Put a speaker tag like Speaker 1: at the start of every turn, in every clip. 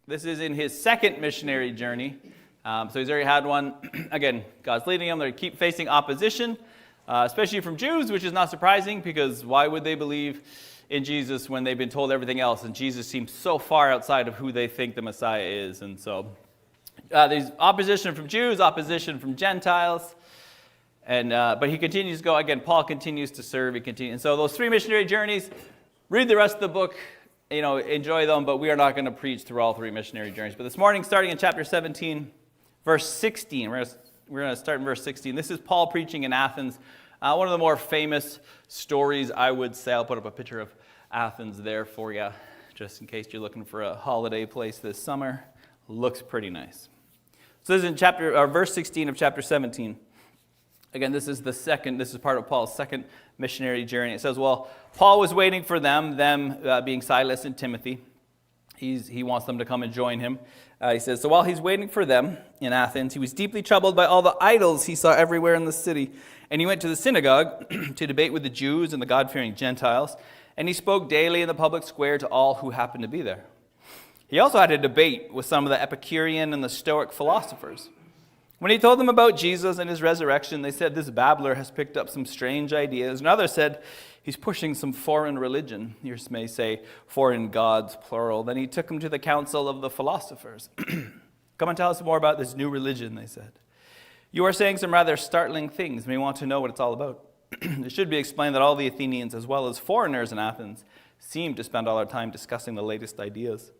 Speaker 1: This is in his second missionary journey. So he's already had one. Again, God's leading him. They keep facing opposition, especially from Jews, which is not surprising because why would they believe in Jesus when they've been told everything else? And Jesus seems so far outside of who they think the Messiah is. And so there's opposition from Jews, opposition from Gentiles. But he continues to go. Again, Paul continues to serve. He continues. And so those 3 missionary journeys, read the rest of the book. Enjoy them, but we are not going to preach through all 3 missionary journeys. But this morning, starting in chapter 17, verse 16, we're going to start in verse 16. This is Paul preaching in Athens. One of the more famous stories, I would say. I'll put up a picture of Athens there for you, just in case you're looking for a holiday place this summer. Looks pretty nice. So this is in verse 16 of chapter 17. Again, this is part of Paul's second missionary journey. It says, well, Paul was waiting for them being Silas and Timothy. He wants them to come and join him. He says, so while he's waiting for them in Athens, he was deeply troubled by all the idols he saw everywhere in the city. And he went to the synagogue to debate with the Jews and the God-fearing Gentiles. And he spoke daily in the public square to all who happened to be there. He also had a debate with some of the Epicurean and the Stoic philosophers. When he told them about Jesus and his resurrection, they said, this babbler has picked up some strange ideas. And others said, he's pushing some foreign religion. You may say foreign gods, plural. Then he took him to the council of the philosophers. Come and tell us more about this new religion, they said. You are saying some rather startling things. We want to know what it's all about. It should be explained that all the Athenians, as well as foreigners in Athens, seem to spend all our time discussing the latest ideas.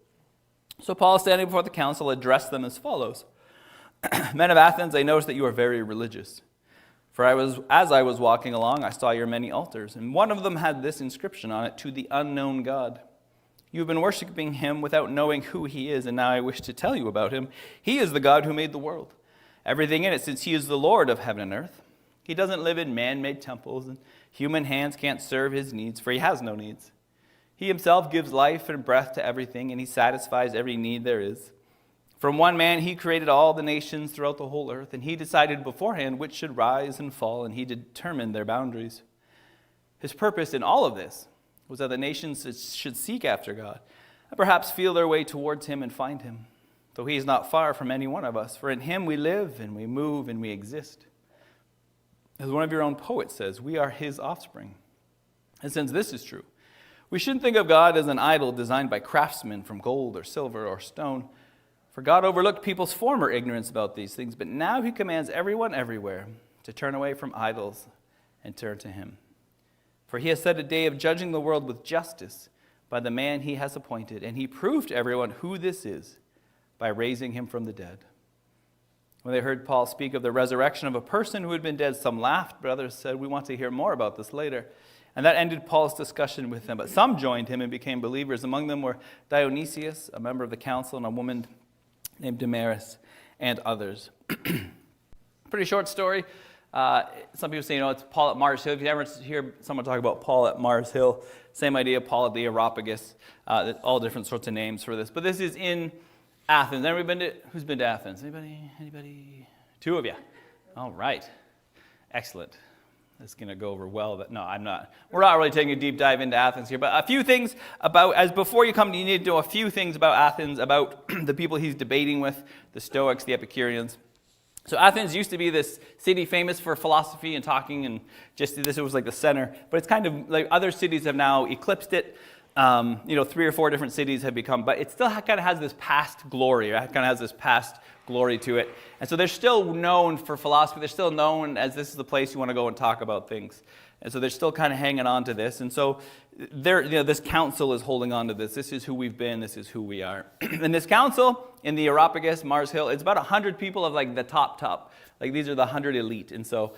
Speaker 1: So Paul, standing before the council, addressed them as follows. Men of Athens, I noticed that you are very religious. For as I was walking along, I saw your many altars, and one of them had this inscription on it, to the unknown God. You have been worshiping him without knowing who he is, and now I wish to tell you about him. He is the God who made the world, everything in it, since he is the Lord of heaven and earth. He doesn't live in man-made temples, and human hands can't serve his needs, for he has no needs. He himself gives life and breath to everything, and he satisfies every need there is. From one man he created all the nations throughout the whole earth, and he decided beforehand which should rise and fall, and he determined their boundaries. His purpose in all of this was that the nations should seek after God, and perhaps feel their way towards him and find him, though he is not far from any one of us, for in him we live and we move and we exist. As one of your own poets says, we are his offspring. And since this is true, we shouldn't think of God as an idol designed by craftsmen from gold or silver or stone. For God overlooked people's former ignorance about these things, but now he commands everyone everywhere to turn away from idols and turn to him. For he has set a day of judging the world with justice by the man he has appointed, and he proved to everyone who this is by raising him from the dead. When they heard Paul speak of the resurrection of a person who had been dead, some laughed, but others said, we want to hear more about this later. And that ended Paul's discussion with them. But some joined him and became believers. Among them were Dionysius, a member of the council, and a woman named Damaris, and others. Pretty short story. Some people say, it's Paul at Mars Hill. If you ever hear someone talk about Paul at Mars Hill, same idea, Paul at the Aeropagus, all different sorts of names for this. But this is in Athens. Who's been to Athens? Anybody? 2 of you. All right. Excellent. It's going to go over well. But no, I'm not. We're not really taking a deep dive into Athens here. But a few things before you come, you need to know a few things about Athens, about the people he's debating with, the Stoics, the Epicureans. So Athens used to be this city famous for philosophy and talking, and just this was like the center. But it's kind of like other cities have now eclipsed it. 3 or 4 different cities have become, but it still kind of has this past glory. It kind of has this past glory to it. And so they're still known for philosophy. They're still known as this is the place you want to go and talk about things. And so they're still kind of hanging on to this. And so this council is holding on to this. This is who we've been. This is who we are. And this council in the Aeropagus, Mars Hill, it's about 100 people of like the top. Like these are the 100 elite. And so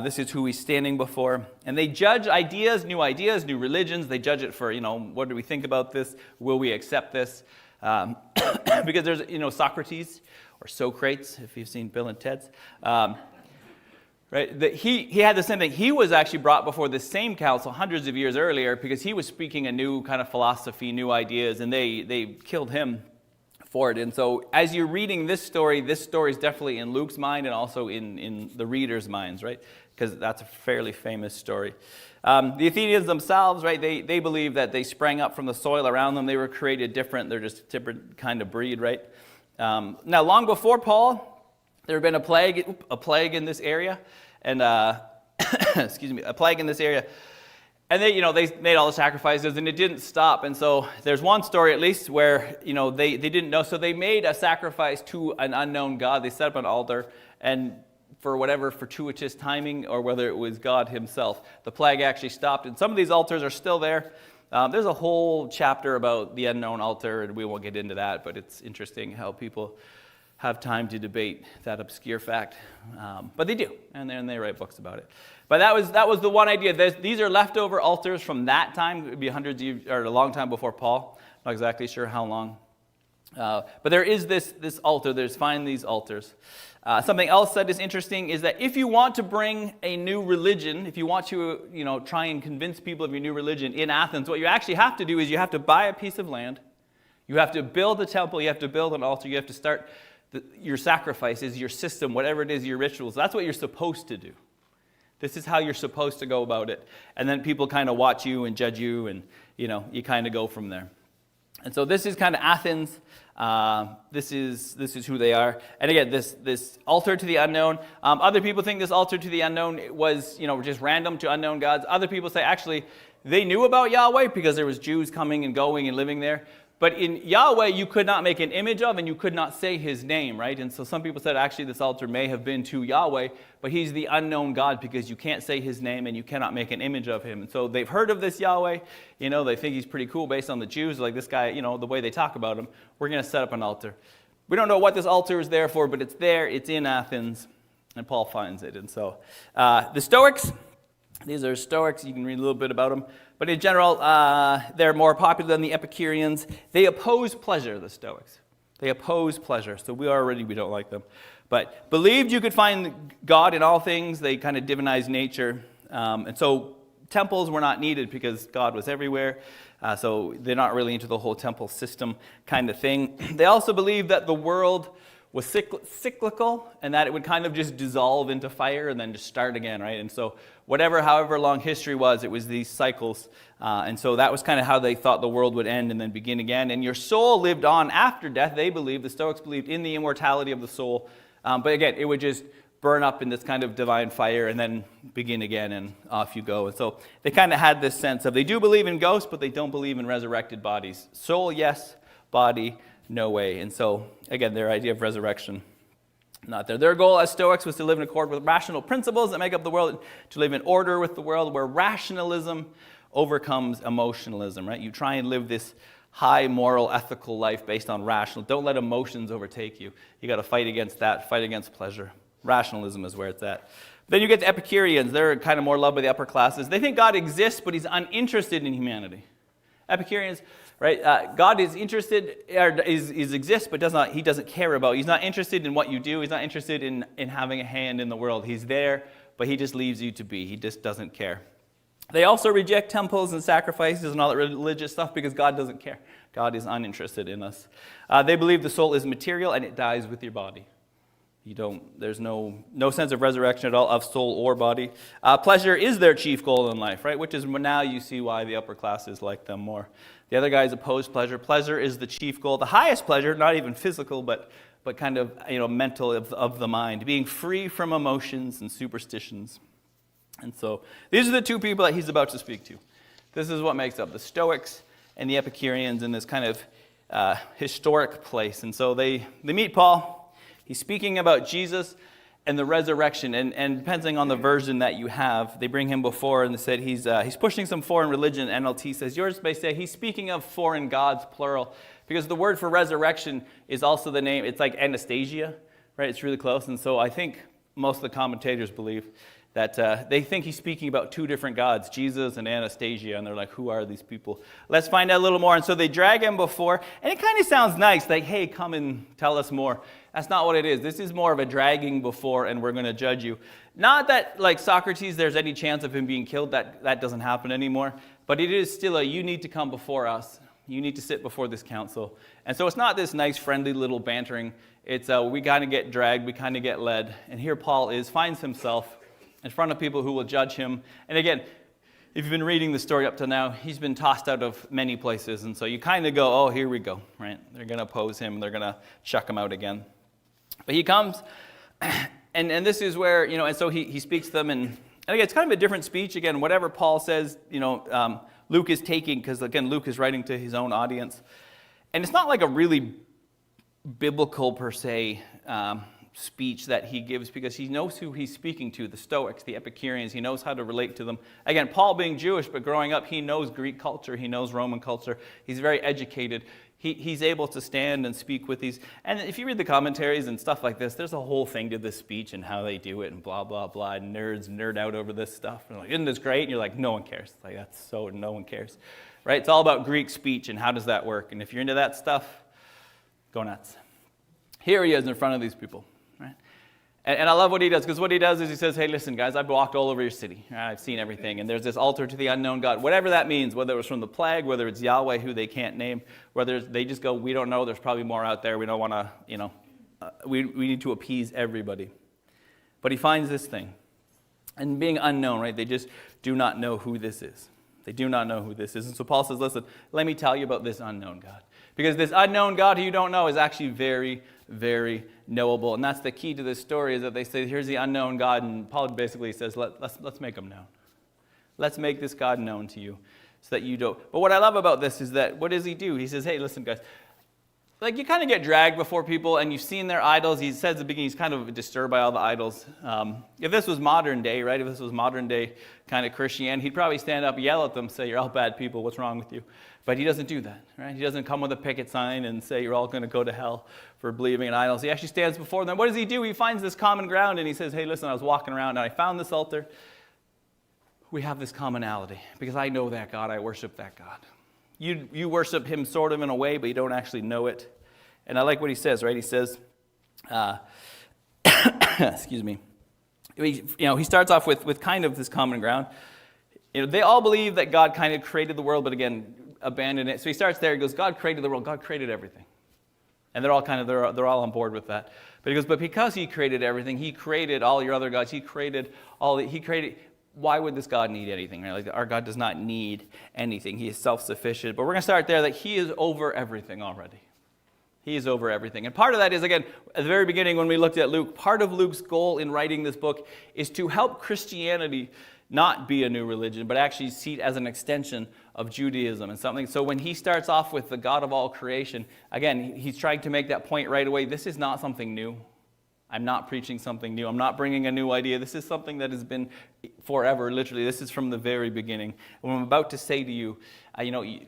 Speaker 1: this is who he's standing before. And they judge ideas, new religions. They judge it for, what do we think about this? Will we accept this? Because there's, Socrates or Socrates, if you've seen Bill and Ted's. Right? He had the same thing. He was actually brought before the same council hundreds of years earlier because he was speaking a new kind of philosophy, new ideas, and they killed him for it. And so as you're reading this story is definitely in Luke's mind and also in the reader's minds, right? Because that's a fairly famous story. The Athenians themselves, right, they believe that they sprang up from the soil around them. They were created different. They're just a different kind of breed, right? Now, long before Paul, there had been a plague in this area. And, excuse me, a plague in this area. And they made all the sacrifices, and it didn't stop. And so there's one story, at least, where, they didn't know. So they made a sacrifice to an unknown god. They set up an altar, and for whatever fortuitous timing, or whether it was God himself, the plague actually stopped. And some of these altars are still there. There's a whole chapter about the unknown altar, and we won't get into that, but it's interesting how people have time to debate that obscure fact. But they do, and they write books about it. But that was the one idea. These are leftover altars from that time. It would be hundreds of years, or a long time before Paul. Not exactly sure how long. But there is this altar. Find these altars. Something else that is interesting is that if you want to bring a new religion, if you want to try and convince people of your new religion in Athens, what you actually have to do is you have to buy a piece of land. You have to build a temple. You have to build an altar. You have to start your sacrifices, your system, whatever it is, your rituals. That's what you're supposed to do. This is how you're supposed to go about it. And then people kind of watch you and judge you, and you kind of go from there. And so this is kind of Athens. This is who they are. And again, this altar to the unknown. Other people think this altar to the unknown was just random to unknown gods. Other people say actually they knew about Yahweh because there was Jews coming and going and living there. But in Yahweh, you could not make an image of, and you could not say his name, right? And so some people said actually this altar may have been to Yahweh, but he's the unknown God because you can't say his name and you cannot make an image of him. And so they've heard of this Yahweh. They think he's pretty cool based on the Jews, like this guy, the way they talk about him. We're going to set up an altar. We don't know what this altar is there for, but it's there. It's in Athens, and Paul finds it. And so the Stoics, these are Stoics. You can read a little bit about them. But in general, they're more popular than the Epicureans. They oppose pleasure, the Stoics. They oppose pleasure. So we don't like them. But believed you could find God in all things. They kind of divinized nature. And so temples were not needed because God was everywhere. So they're not really into the whole temple system kind of thing. They also believed that the world was cyclical, and that it would kind of just dissolve into fire and then just start again, right? And so however long history was, it was these cycles. And so that was kind of how they thought the world would end and then begin again. And your soul lived on after death. The Stoics believed in the immortality of the soul. But again, it would just burn up in this kind of divine fire and then begin again, and off you go. And so they kind of had this sense of they do believe in ghosts, but they don't believe in resurrected bodies. Soul, yes. Body, no way. And so, again, their idea of resurrection, not there. Their goal as Stoics was to live in accord with rational principles that make up the world, to live in order with the world, where rationalism overcomes emotionalism, right? You try and live this high moral, ethical life based on rational. Don't let emotions overtake you. You got to fight against that, fight against pleasure. Rationalism is where it's at. Then you get to Epicureans. They're kind of more loved by the upper classes. They think God exists, but he's uninterested in humanity. Epicureans, right? God is interested, or exists, but he doesn't care about. He's not interested in what you do. He's not interested in having a hand in the world. He's there, but he just leaves you to be. He just doesn't care. They also reject temples and sacrifices and all that religious stuff because God doesn't care. God is uninterested in us. They believe the soul is material and it dies with your body. There's no sense of resurrection at all of soul or body. Pleasure is their chief goal in life, right? Which is now you see why the upper classes like them more. The other guys oppose pleasure. Pleasure is the chief goal. The highest pleasure, not even physical, but kind of mental of the mind. Being free from emotions and superstitions. And so these are the two people that he's about to speak to. This is what makes up the Stoics and the Epicureans in this kind of historic place. And so they meet Paul. He's speaking about Jesus and the resurrection, and depending on the version that you have, they bring him before and they said he's pushing some foreign religion. NLT says yours may say he's speaking of foreign gods, plural, because the word for resurrection is also the name. It's like Anastasia, right? It's really close, and so I think most of the commentators believe that they think he's speaking about two different gods, Jesus and Anastasia, and they're like, who are these people? Let's find out a little more. And so they drag him before, and it kind of sounds nice, like, hey, come and tell us more. That's not what it is. This is more of a dragging before, and we're going to judge you. Not that, like Socrates, there's any chance of him being killed. That doesn't happen anymore. But it is still you need to come before us. You need to sit before this council. And so it's not this nice, friendly little bantering. It's we kind of get dragged, we kind of get led. And here Paul finds himself in front of people who will judge him. And again, if you've been reading the story up to now, he's been tossed out of many places. And so you kind of go, oh, here we go, right? They're going to oppose him. They're going to chuck him out again. But he comes, and this is where, and so he speaks to them. And again, it's kind of a different speech. Again, whatever Paul says, Luke is taking, because again, Luke is writing to his own audience. And it's not like a really biblical, per se, speech that he gives, because he knows who he's speaking to, the Stoics, the Epicureans. He knows how to relate to them. Again, Paul being Jewish, but growing up, he knows Greek culture. He knows Roman culture. He's very educated. He's able to stand and speak with these. And if you read the commentaries and stuff like this, there's a whole thing to this speech and how they do it and blah, blah, blah. And nerds nerd out over this stuff. And like, isn't this great? And you're like, no one cares. Like, that's so no one cares. Right? It's all about Greek speech and how does that work. And if you're into that stuff, go nuts. Here he is in front of these people. Right? And I love what he does, because what he does is he says, hey, listen, guys, I've walked all over your city. I've seen everything. And there's this altar to the unknown God, whatever that means, whether it was from the plague, whether it's Yahweh, who they can't name, whether they just go, we don't know, there's probably more out there. We don't want to, we need to appease everybody. But he finds this thing. And being unknown, right, they just do not know who this is. They do not know who this is. And so Paul says, listen, let me tell you about this unknown God. Because this unknown God who you don't know is actually very, very knowable. And that's the key to this story, is that they say, here's the unknown God. And Paul basically says, let's make him known. Let's make this God known to you so that you don't. But what I love about this is that, what does he do? He says, hey, listen, guys. Like, you kind of get dragged before people, and you've seen their idols. He says at the beginning, he's kind of disturbed by all the idols. If this was modern day, right, if this was modern day kind of Christianity, he'd probably stand up, yell at them, say, you're all bad people, what's wrong with you? But he doesn't do that, right? He doesn't come with a picket sign and say, you're all going to go to hell for believing in idols. He actually stands before them. What does he do? He finds this common ground, and he says, hey, listen, I was walking around, and I found this altar. We have this commonality, because I know that God, I worship that God. You worship him sort of in a way, but you don't actually know it. And I like what he says, right? He says, excuse me. He starts off with kind of this common ground. They all believe that God kind of created the world, but again, abandoned it. So he starts there. He goes, God created the world. God created everything. And they're all on board with that. But he goes, but because he created everything, he created all your other gods. He created why would this God need anything? Right? Like, our God does not need anything. He is self-sufficient. But we're going to start there, that he is over everything already. He is over everything. And part of that is, again, at the very beginning when we looked at Luke, part of Luke's goal in writing this book is to help Christianity not be a new religion, but actually see it as an extension of Judaism and something. So when he starts off with the God of all creation, again, he's trying to make that point right away. This is not something new. I'm not preaching something new. I'm not bringing a new idea. This is something that has been forever, literally. This is from the very beginning. And what I'm about to say to you,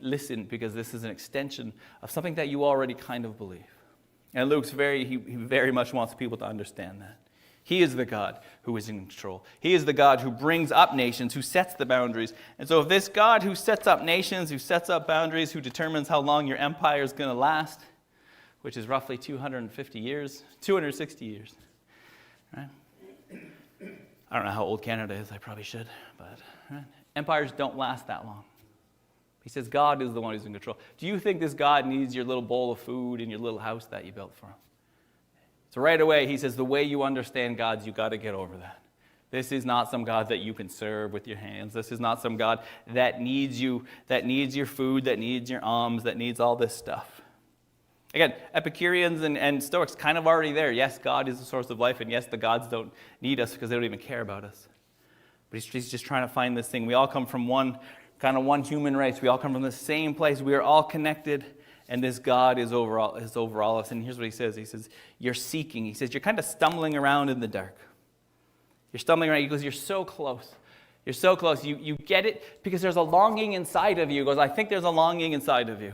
Speaker 1: listen, because this is an extension of something that you already kind of believe. And Luke's he very much wants people to understand that. He is the God who is in control. He is the God who brings up nations, who sets the boundaries. And so if this God who sets up nations, who sets up boundaries, who determines how long your empire is going to last, which is roughly 260 years, right? I don't know how old Canada is, I probably should, but right? Empires don't last that long. He says God is the one who's in control. Do you think this God needs your little bowl of food in your little house that you built for him? So right away, he says the way you understand God's, you got to get over that. This is not some God that you can serve with your hands. This is not some God that needs you, that needs your food, that needs your alms, that needs all this stuff. Again, Epicureans and Stoics kind of already there. Yes, God is the source of life, and yes, the gods don't need us because they don't even care about us. But he's just trying to find this thing. We all come from one human race. We all come from the same place. We are all connected, and this God is over all of us. And here's what he says. He says, you're seeking. He says, you're kind of stumbling around in the dark. You're stumbling around. He goes, you're so close. You're so close. You get it because there's a longing inside of you. He goes, I think there's a longing inside of you.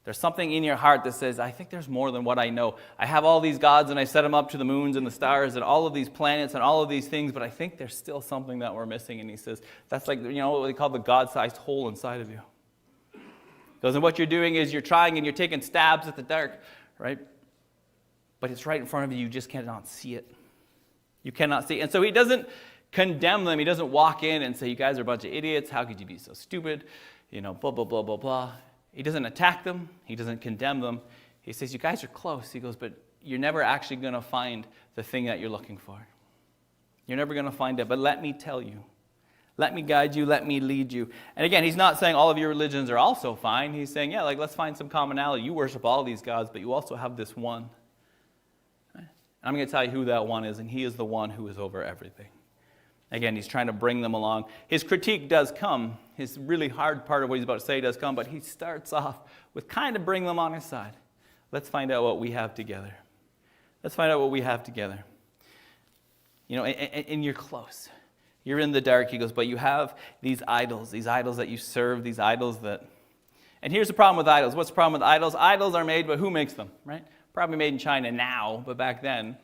Speaker 1: There's something in your heart that says, I think there's more than what I know. I have all these gods and I set them up to the moons and the stars and all of these planets and all of these things, but I think there's still something that we're missing. And he says, that's like, what they call the God-sized hole inside of you. He goes, and what you're doing is you're trying and you're taking stabs at the dark, right? But it's right in front of you. You just cannot see it. You cannot see it. And so he doesn't condemn them. He doesn't walk in and say, you guys are a bunch of idiots. How could you be so stupid? Blah, blah, blah, blah, blah. He doesn't attack them. He doesn't condemn them. He says, you guys are close. He goes, but you're never actually going to find the thing that you're looking for. You're never going to find it, but let me tell you. Let me guide you, let me lead you. And again, he's not saying all of your religions are also fine. He's saying, yeah, like let's find some commonality. You worship all these gods, but you also have this one. Right? And I'm going to tell you who that one is, and he is the one who is over everything. Again, he's trying to bring them along. His critique does come. His really hard part of what he's about to say does come, but he starts off with kind of bring them on his side. Let's find out what we have together. Let's find out what we have together. You know, and you're close. You're in the dark, he goes, but you have these idols that you serve, these idols that... And here's the problem with idols. What's the problem with idols? Idols are made, but who makes them, right? Probably made in China now, but back then,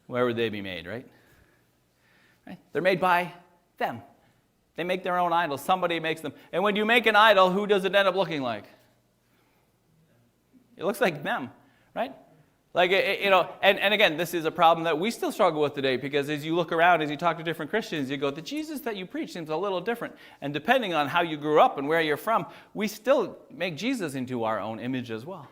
Speaker 1: where would they be made, right? They're made by them. They make their own idols. Somebody makes them. And when you make an idol, who does it end up looking like? It looks like them, right? Like, you know, and again, this is a problem that we still struggle with today, because as you look around, as you talk to different Christians, you go, the Jesus that you preach seems a little different. And depending on how you grew up and where you're from, we still make Jesus into our own image as well.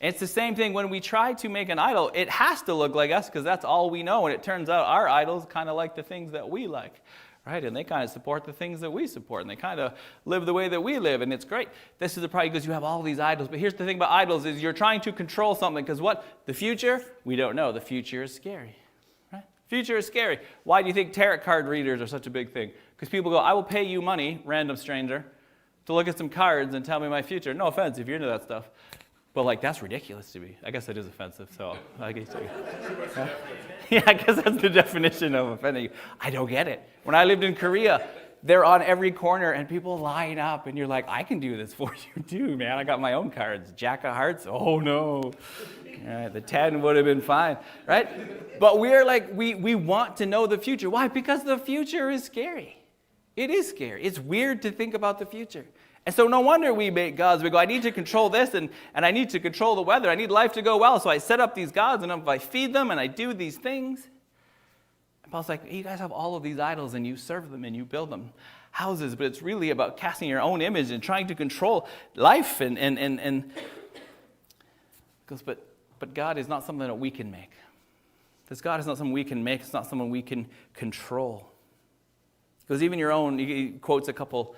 Speaker 1: And it's the same thing when we try to make an idol. It has to look like us because that's all we know. And it turns out our idols kind of like the things that we like. Right? And they kind of support the things that we support. And they kind of live the way that we live. And it's great. This is the problem because you have all these idols. But here's the thing about idols is you're trying to control something. Because what? The future? We don't know. The future is scary. Right? Future is scary. Why do you think tarot card readers are such a big thing? Because people go, I will pay you money, random stranger, to look at some cards and tell me my future. No offense if you're into that stuff. But like, that's ridiculous to me. I guess it is offensive. So I guess yeah, I guess that's the definition of offending you. I don't get it. When I lived in Korea, they're on every corner and people line up and you're like, I can do this for you too, man. I got my own cards. Jack of hearts? Oh no. The 10 would have been fine, right? But we're like, we want to know the future. Why? Because the future is scary. It is scary. It's weird to think about the future. And so no wonder we make gods. We go, I need to control this and I need to control the weather. I need life to go well. So I set up these gods and if I feed them and I do these things. And Paul's like, you guys have all of these idols and you serve them and you build them houses. But it's really about casting your own image and trying to control life. And goes, but God is not something that we can make. This God is not something we can make. It's not something we can control. Because even your own, he quotes a couple,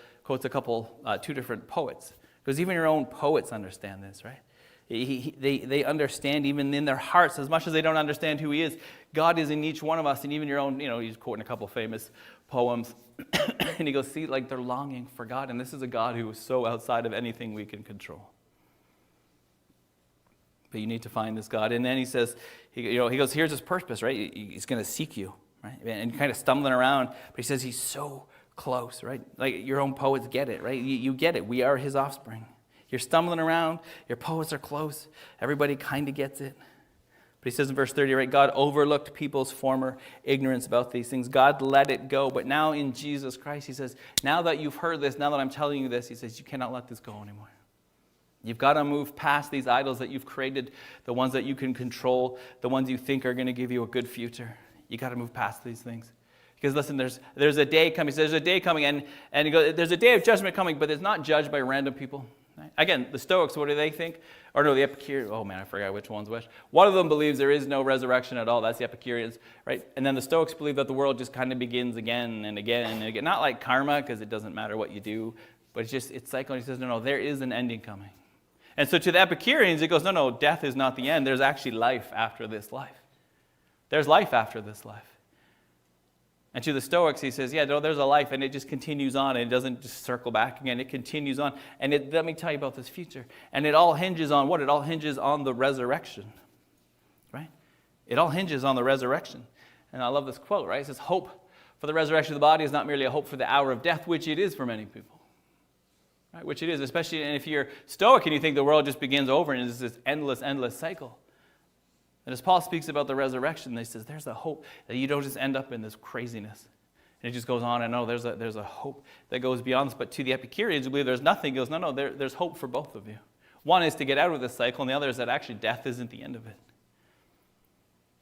Speaker 1: two different poets. Because even your own poets understand this, right? They understand even in their hearts, as much as they don't understand who he is, God is in each one of us. And even your own, he's quoting a couple famous poems. And he goes, see, like they're longing for God. And this is a God who is so outside of anything we can control. But you need to find this God. And then he says, he goes, here's his purpose, right? He's going to seek you. Right? And kind of stumbling around, but he says he's so close, right? Like your own poets get it, right? You get it. We are his offspring. You're stumbling around. Your poets are close. Everybody kind of gets it. But he says in verse 30, right? God overlooked people's former ignorance about these things. God let it go. But now in Jesus Christ, he says, now that you've heard this, now that I'm telling you this, he says, you cannot let this go anymore. You've got to move past these idols that you've created, the ones that you can control, the ones you think are going to give you a good future. You got to move past these things. Because listen, there's a day coming. There's a day coming, and he goes, there's a day of judgment coming, but it's not judged by random people. Right? Again, the Stoics, what do they think? Or no, the Epicureans. Oh man, I forgot which one's which. One of them believes there is no resurrection at all. That's the Epicureans, right? And then the Stoics believe that the world just kind of begins again and again and again. Not like karma, because it doesn't matter what you do, but it's cycling. He says, no, there is an ending coming. And so to the Epicureans, it goes, no, death is not the end. There's actually life after this life. There's life after this life. And to the Stoics, he says, yeah, no, there's a life, and it just continues on, and it doesn't just circle back again. It continues on. And let me tell you about this future. And it all hinges on what? It all hinges on the resurrection, right? It all hinges on the resurrection. And I love this quote, right? It says, hope for the resurrection of the body is not merely a hope for the hour of death, which it is for many people. Right? Which it is, especially if you're Stoic and you think the world just begins over and it's this endless cycle. And as Paul speaks about the resurrection, he says there's a hope that you don't just end up in this craziness. And it just goes on and on. There's a hope that goes beyond this. But to the Epicureans who believe there's nothing, he goes, no, there's hope for both of you. One is to get out of this cycle, and the other is that actually death isn't the end of it.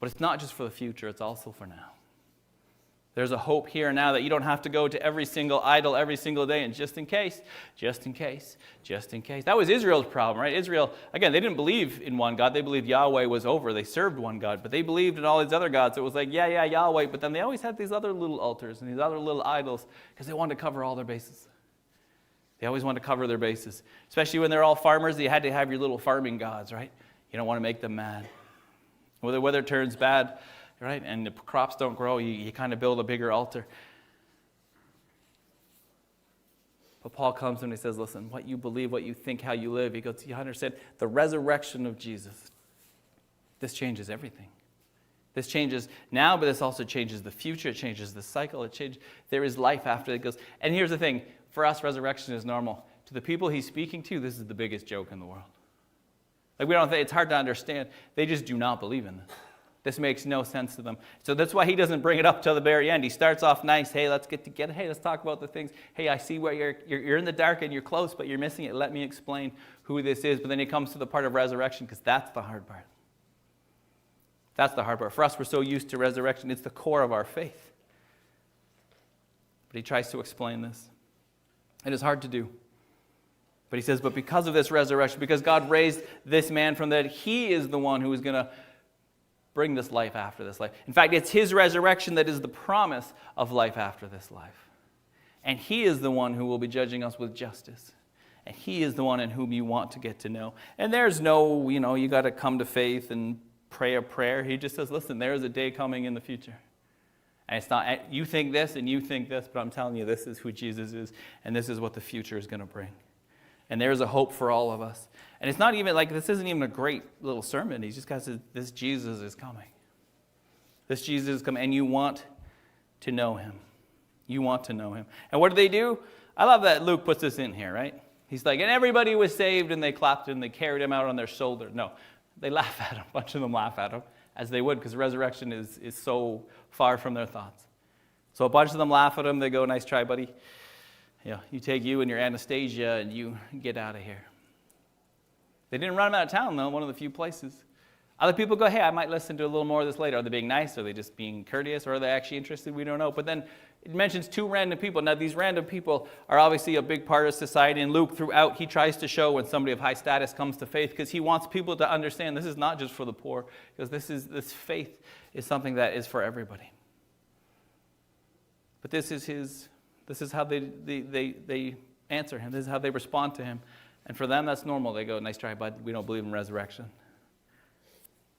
Speaker 1: But it's not just for the future, it's also for now. There's a hope here and now that you don't have to go to every single idol every single day, and just in case. That was Israel's problem, right? Israel, again, they didn't believe in one God. They believed Yahweh was over. They served one God, but they believed in all these other gods. It was like, yeah, Yahweh, but then they always had these other little altars and these other little idols because they wanted to cover all their bases. They always wanted to cover their bases, especially when they're all farmers. You had to have your little farming gods, right? You don't want to make them mad. When the weather turns bad, right, and the crops don't grow, you kind of build a bigger altar. But Paul comes and he says, listen, what you believe, what you think, how you live, he goes, you understand, the resurrection of Jesus, this changes everything. This changes now, but this also changes the future. It changes the cycle. There is life after it goes. And here's the thing, for us, resurrection is normal. To the people he's speaking to, this is the biggest joke in the world. Like, we don't think, it's hard to understand. They just do not believe in this. This makes no sense to them. So that's why he doesn't bring it up till the very end. He starts off nice. Hey, let's get together. Hey, let's talk about the things. Hey, I see where you're in the dark and you're close, but you're missing it. Let me explain who this is. But then he comes to the part of resurrection because that's the hard part. That's the hard part. For us, we're so used to resurrection. It's the core of our faith. But he tries to explain this. It is hard to do. But he says, but because of this resurrection, because God raised this man from the dead, he is the one who is going to bring this life after this life. In fact, it's his resurrection that is the promise of life after this life. And he is the one who will be judging us with justice. And he is the one in whom you want to get to know. And there's no, you got to come to faith and pray a prayer. He just says, listen, there is a day coming in the future. And it's not, you think this and you think this, but I'm telling you, this is who Jesus is. And this is what the future is going to bring. And there's a hope for all of us. And it's not even like, this isn't even a great little sermon. He's just got to say, this Jesus is coming. This Jesus is coming. And you want to know him. You want to know him. And what do? I love that Luke puts this in here, right? He's like, and everybody was saved and they clapped and they carried him out on their shoulder. No, they laugh at him. A bunch of them laugh at him, as they would, because resurrection is so far from their thoughts. So a bunch of them laugh at him. They go, nice try, buddy. You take you and your Anastasia and you get out of here. They didn't run him out of town, though, one of the few places. Other people go, hey, I might listen to a little more of this later. Are they being nice? Are they just being courteous? Or are they actually interested? We don't know. But then it mentions two random people. Now, these random people are obviously a big part of society. And Luke, throughout, he tries to show when somebody of high status comes to faith, because he wants people to understand this is not just for the poor, because this faith is something that is for everybody. But this is how they answer him. This is how they respond to him. And for them, that's normal. They go, nice try, bud. We don't believe in resurrection.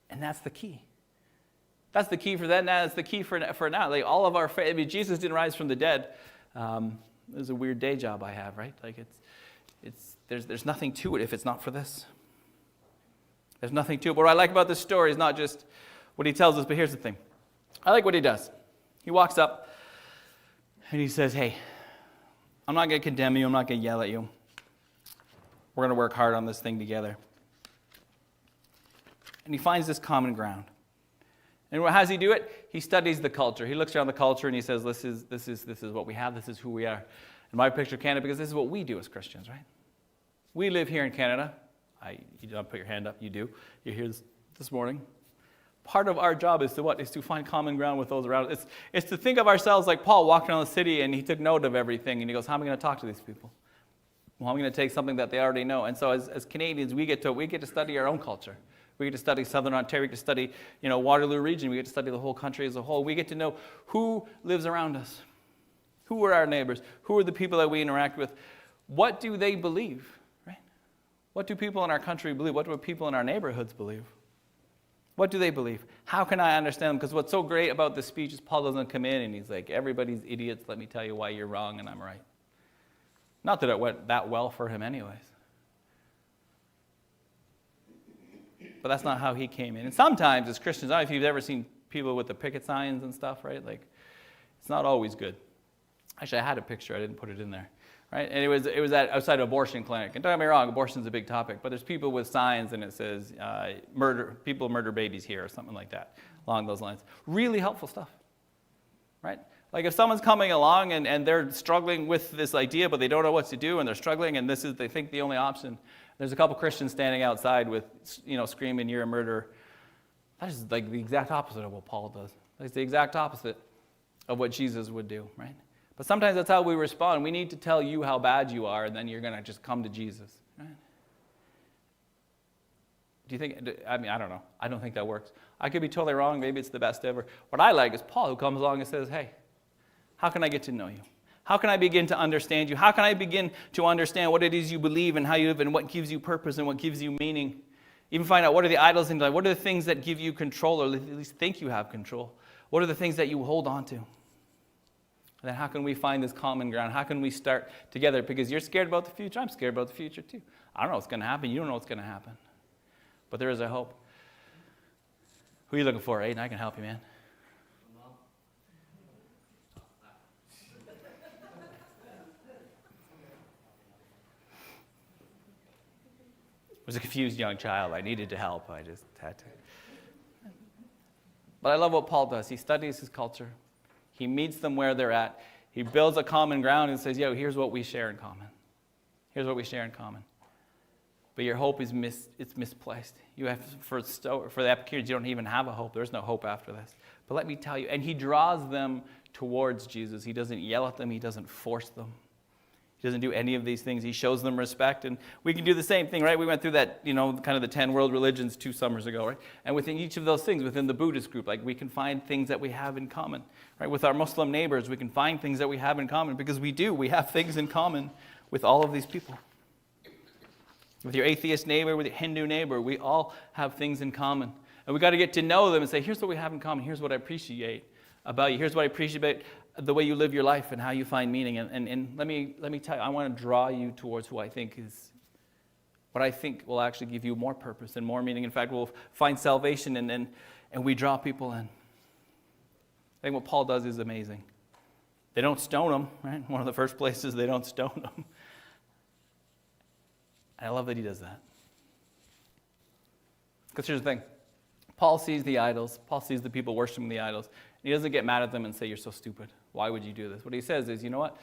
Speaker 1: And that's the key. That's the key for that. Now it's the key for now. Like, all of our faith. I mean, Jesus didn't rise from the dead. There's a weird day job I have, right? Like, there's nothing to it if it's not for this. There's nothing to it. But what I like about this story is not just what he tells us, but here's the thing. I like what he does. He walks up and he says, hey, I'm not going to condemn you. I'm not going to yell at you. We're going to work hard on this thing together. And he finds this common ground. And how does he do it? He studies the culture. He looks around the culture and he says, this is what we have. This is who we are. And my picture of Canada, because this is what we do as Christians, right? We live here in Canada. You don't put your hand up. You do. You're here this morning. Part of our job is to what? Is to find common ground with those around us. It's to think of ourselves like Paul walked around the city and he took note of everything. And he goes, how am I going to talk to these people? Well, I'm going to take something that they already know. And so as Canadians, we get to study our own culture. We get to study Southern Ontario. We get to study, Waterloo region. We get to study the whole country as a whole. We get to know who lives around us. Who are our neighbors? Who are the people that we interact with? What do they believe, right? What do people in our country believe? What do people in our neighborhoods believe? What do they believe? How can I understand them? Because what's so great about this speech is Paul doesn't come in and he's like, everybody's idiots. Let me tell you why you're wrong and I'm right. Not that it went that well for him anyways. But that's not how he came in. And sometimes as Christians, I don't know if you've ever seen people with the picket signs and stuff, right? Like, it's not always good. Actually, I had a picture. I didn't put it in there, right? And it was outside an abortion clinic. And don't get me wrong, abortion's a big topic. But there's people with signs and it says, people murder babies here or something like that, along those lines. Really helpful stuff, right? Like if someone's coming along and they're struggling with this idea, but they don't know what to do and they're struggling and they think the only option. There's a couple Christians standing outside with, screaming, you're a murderer. That is like the exact opposite of what Paul does. It's the exact opposite of what Jesus would do, right? But sometimes that's how we respond. We need to tell you how bad you are, and then you're going to just come to Jesus, right? Do you think, I don't know. I don't think that works. I could be totally wrong. Maybe it's the best ever. What I like is Paul, who comes along and says, hey, how can I get to know you? How can I begin to understand you? How can I begin to understand what it is you believe and how you live and what gives you purpose and what gives you meaning? Even find out what are the idols in your life? What are the things that give you control, or at least think you have control? What are the things that you hold on to? And then how can we find this common ground? How can we start together? Because you're scared about the future. I'm scared about the future too. I don't know what's going to happen. You don't know what's going to happen. But there is a hope. Who are you looking for, Aiden? I can help you, man. I was a confused young child. I needed to help. I just had to. But I love what Paul does. He studies his culture. He meets them where they're at. He builds a common ground and says, yo, here's what we share in common. Here's what we share in common. But your hope is misplaced. You have for the Epicureans, you don't even have a hope. There's no hope after this. But let me tell you, and he draws them towards Jesus. He doesn't yell at them. He doesn't force them. He doesn't do any of these things. He shows them respect. And we can do the same thing, right? We went through that, kind of the 10 world religions 2 summers ago, right? And within each of those things, within the Buddhist group, like we can find things that we have in common, right? With our Muslim neighbors, we can find things that we have in common because we do. We have things in common with all of these people. With your atheist neighbor, with your Hindu neighbor, we all have things in common. And we got to get to know them and say, here's what we have in common. Here's what I appreciate about you. Here's what I appreciate about the way you live your life and how you find meaning. And let me tell you, I want to draw you towards who I think is, what I think will actually give you more purpose and more meaning. In fact, we'll find salvation and we draw people in. I think what Paul does is amazing. They don't stone him, right? One of the first places they don't stone him. I love that he does that. Because here's the thing. Paul sees the idols. Paul sees the people worshiping the idols. He doesn't get mad at them and say, you're so stupid. Why would you do this? What he says is, you know what?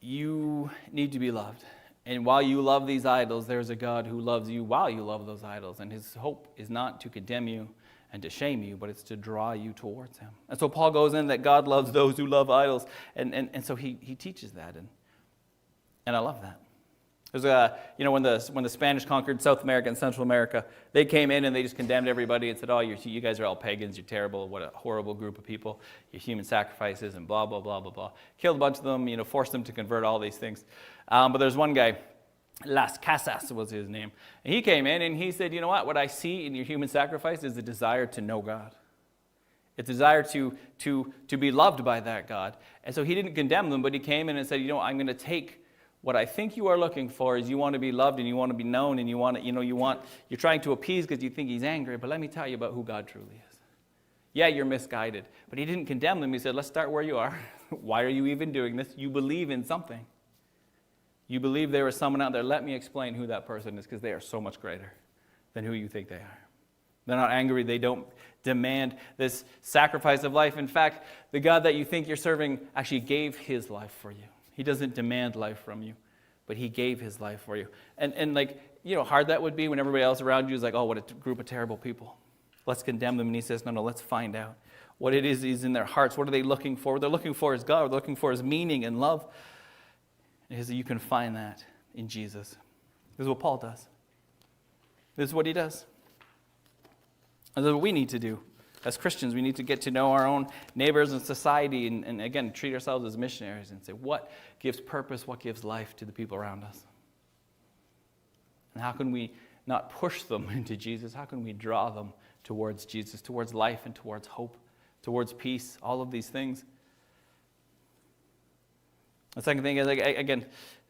Speaker 1: You need to be loved. And while you love these idols, there's a God who loves you while you love those idols. And his hope is not to condemn you and to shame you, but it's to draw you towards him. And so Paul goes in that God loves those who love idols. And so he teaches that. And I love that. There's when the Spanish conquered South America and Central America, they came in and they just condemned everybody and said, oh, you guys are all pagans, you're terrible, what a horrible group of people, you're human sacrifices and blah, blah, blah, blah, blah. Killed a bunch of them, forced them to convert, all these things. But there's one guy, Las Casas was his name, and he came in and he said, you know what I see in your human sacrifice is the desire to know God. It's a desire to be loved by that God. And so he didn't condemn them, but he came in and said, I'm going to take what I think you are looking for is you want to be loved and you want to be known and you're trying to appease because you think he's angry, but let me tell you about who God truly is. Yeah, you're misguided, but he didn't condemn them. He said, let's start where you are. Why are you even doing this? You believe in something. You believe there is someone out there. Let me explain who that person is because they are so much greater than who you think they are. They're not angry. They don't demand this sacrifice of life. In fact, the God that you think you're serving actually gave his life for you. He doesn't demand life from you, but he gave his life for you. And hard that would be when everybody else around you is like, oh, what a group of terrible people. Let's condemn them. And he says, no, let's find out what it is in their hearts. What are they looking for? What they're looking for is God. What they're looking for is meaning and love. And he says, you can find that in Jesus. This is what Paul does. This is what he does. And this is what we need to do. As Christians, we need to get to know our own neighbors and society and again, treat ourselves as missionaries and say, what gives purpose, what gives life to the people around us? And how can we not push them into Jesus? How can we draw them towards Jesus, towards life and towards hope, towards peace, all of these things? The second thing is, again,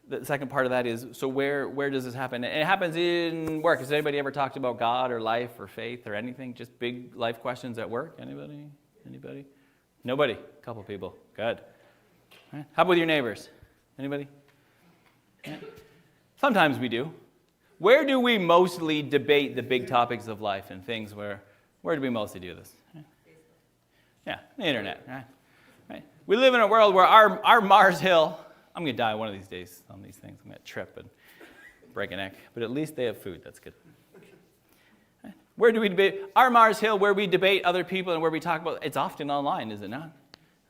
Speaker 1: the second part of that is, so where does this happen? And it happens in work. Has anybody ever talked about God or life or faith or anything? Just big life questions at work? Anybody? Nobody? A couple people. Good. Right. How about with your neighbors? Anybody? Yeah. Sometimes we do. Where do we mostly debate the big topics of life and things where do we mostly do this? Yeah, the internet. Right. We live in a world where our Mars Hill, I'm going to die one of these days on these things. I'm going to trip and break a neck. But at least they have food. That's good. Where do we debate? Our Mars Hill, where we debate other people and where we talk about, it's often online, is it not?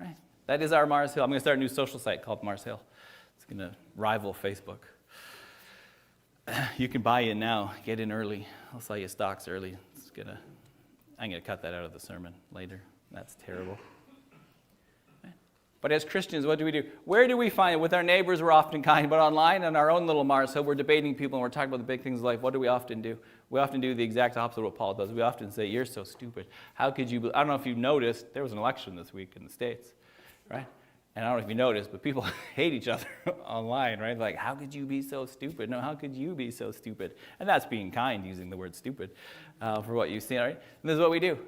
Speaker 1: Right? That is our Mars Hill. I'm going to start a new social site called Mars Hill. It's going to rival Facebook. You can buy in now. Get in early. I'll sell you stocks early. I'm going to cut that out of the sermon later. That's terrible. But as Christians, what do? Where do we find it? With our neighbors, we're often kind, but online, on our own little Mars Hill, we're debating people and we're talking about the big things of life. What do we often do? We often do the exact opposite of what Paul does. We often say, you're so stupid. How could you? I don't know if you've noticed, there was an election this week in the States, right? And I don't know if you noticed, but people hate each other online, right? Like, how could you be so stupid? No, how could you be so stupid? And that's being kind, using the word stupid for what you see, right? And this is what we do.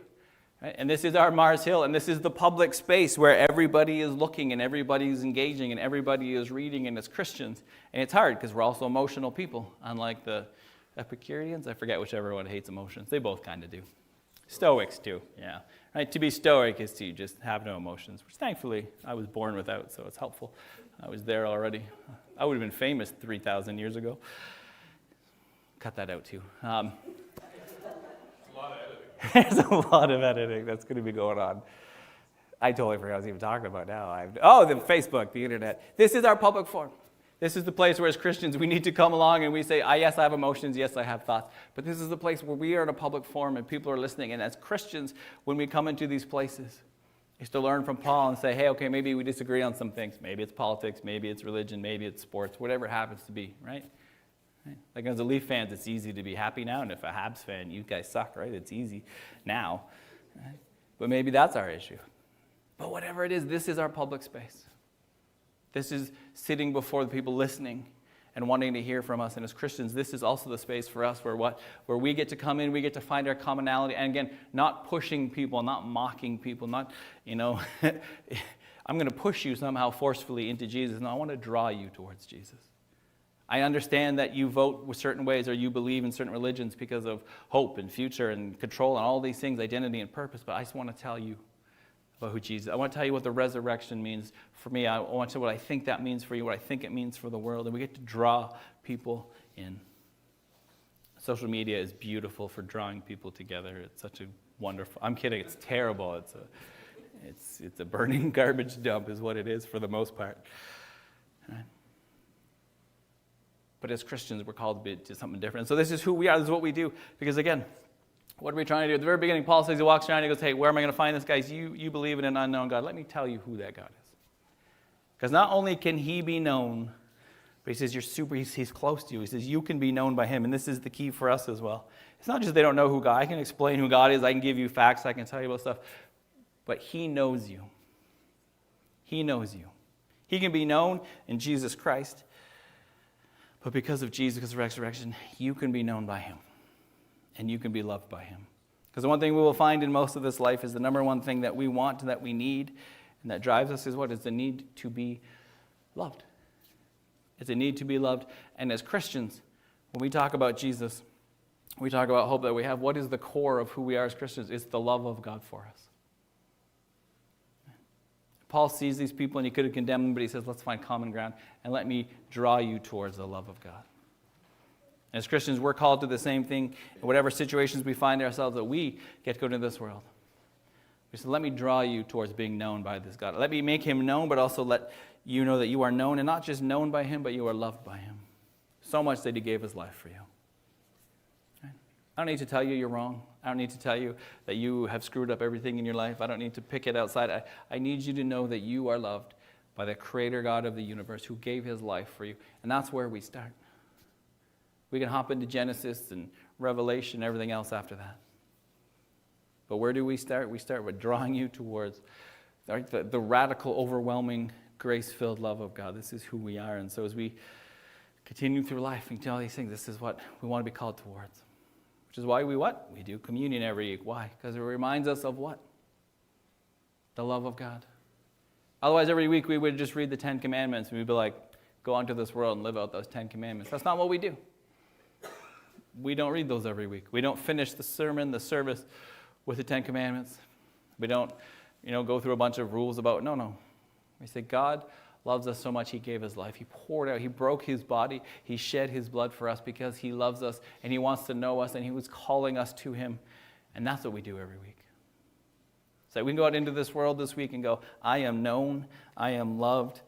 Speaker 1: Right? And this is our Mars Hill, and this is the public space where everybody is looking and everybody is engaging and everybody is reading, and it's Christians. And it's hard because we're also emotional people, unlike the Epicureans. I forget whichever one hates emotions. They both kind of do. Stoics too, yeah. Right? To be stoic is to just have no emotions, which thankfully I was born without, so it's helpful. I was there already. I would have been famous 3,000 years ago. Cut that out too. There's a lot of editing that's going to be going on. I totally forgot what I was even talking about now. The Facebook, the internet. This is our public forum. This is the place where as Christians we need to come along and we say, yes, I have emotions, yes, I have thoughts. But this is the place where we are in a public forum and people are listening. And as Christians, when we come into these places, is to learn from Paul and say, hey, okay, maybe we disagree on some things. Maybe it's politics, maybe it's religion, maybe it's sports, whatever it happens to be, right? Like as a Leaf fans, it's easy to be happy now, and if a Habs fan, you guys suck, right? It's easy now. Right? But maybe that's our issue. But whatever it is, this is our public space. This is sitting before the people listening and wanting to hear from us. And as Christians, this is also the space for us where we get to come in, we get to find our commonality. And again, not pushing people, not mocking people, not, I'm going to push you somehow forcefully into Jesus. No, I want to draw you towards Jesus. I understand that you vote with certain ways or you believe in certain religions because of hope and future and control and all these things, identity and purpose, but I just want to tell you about who Jesus is. I want to tell you what the resurrection means for me. I want to tell you what I think that means for you, what I think it means for the world, and we get to draw people in. Social media is beautiful for drawing people together. It's such a wonderful, I'm kidding, it's terrible. It's a burning garbage dump is what it is for the most part. Right? But as Christians, we're called to be something different. So this is who we are. This is what we do. Because again, what are we trying to do? At the very beginning, Paul says he walks around and he goes, hey, where am I going to find this guy? You believe in an unknown God. Let me tell you who that God is. Because not only can he be known, but he says he's close to you. He says you can be known by him. And this is the key for us as well. It's not just they don't know who God. I can explain who God is. I can give you facts. I can tell you about stuff. But he knows you. He knows you. He can be known in Jesus Christ. But because of Jesus' resurrection, you can be known by him. And you can be loved by him. Because the one thing we will find in most of this life is the number one thing that we want, that we need, and that drives us is what? Is the need to be loved. It's a need to be loved. And as Christians, when we talk about Jesus, we talk about hope that we have. What is the core of who we are as Christians? It's the love of God for us. Paul sees these people and he could have condemned them, but he says, let's find common ground and let me draw you towards the love of God. As Christians, we're called to the same thing in whatever situations we find ourselves that we get to go into this world. We said, let me draw you towards being known by this God. Let me make him known, but also let you know that you are known, and not just known by him, but you are loved by him. So much that he gave his life for you. I don't need to tell you you're wrong. I don't need to tell you that you have screwed up everything in your life. I don't need to pick it outside. I need you to know that you are loved by the creator God of the universe who gave his life for you. And that's where we start. We can hop into Genesis and Revelation and everything else after that. But where do we start? We start with drawing you towards the radical, overwhelming, grace-filled love of God. This is who we are. And so as we continue through life and do all these things, this is what we want to be called towards. Which is why we what? We do communion every week. Why? Because it reminds us of what? The love of God. Otherwise, every week we would just read the 10 Commandments and we'd be like, go onto this world and live out those 10 Commandments. That's not what we do. We don't read those every week. We don't finish the sermon, the service with the 10 Commandments. We don't, go through a bunch of rules about, no. We say, God loves us so much he gave his life. He poured out, he broke his body, he shed his blood for us because he loves us and he wants to know us and he was calling us to him. And that's what we do every week. So we can go out into this world this week and go, I am known, I am loved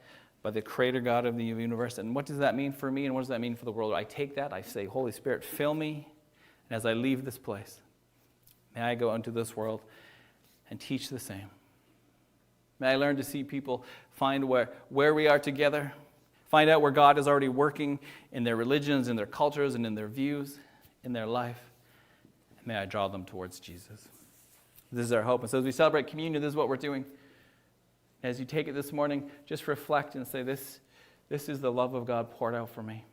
Speaker 1: by the creator God of the universe. And what does that mean for me and what does that mean for the world? I take that, I say, Holy Spirit, fill me. And as I leave this place, may I go into this world and teach the same. May I learn to see people find where we are together, find out where God is already working in their religions, in their cultures, and in their views, in their life. And may I draw them towards Jesus. This is our hope. And so as we celebrate communion, this is what we're doing. As you take it this morning, just reflect and say, this is the love of God poured out for me.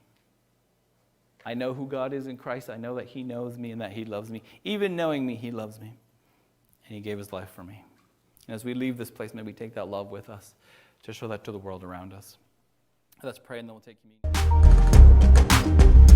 Speaker 1: I know who God is in Christ. I know that he knows me and that he loves me. Even knowing me, he loves me. And he gave his life for me. And as we leave this place, may we take that love with us to show that to the world around us. Let's pray and then we'll take communion.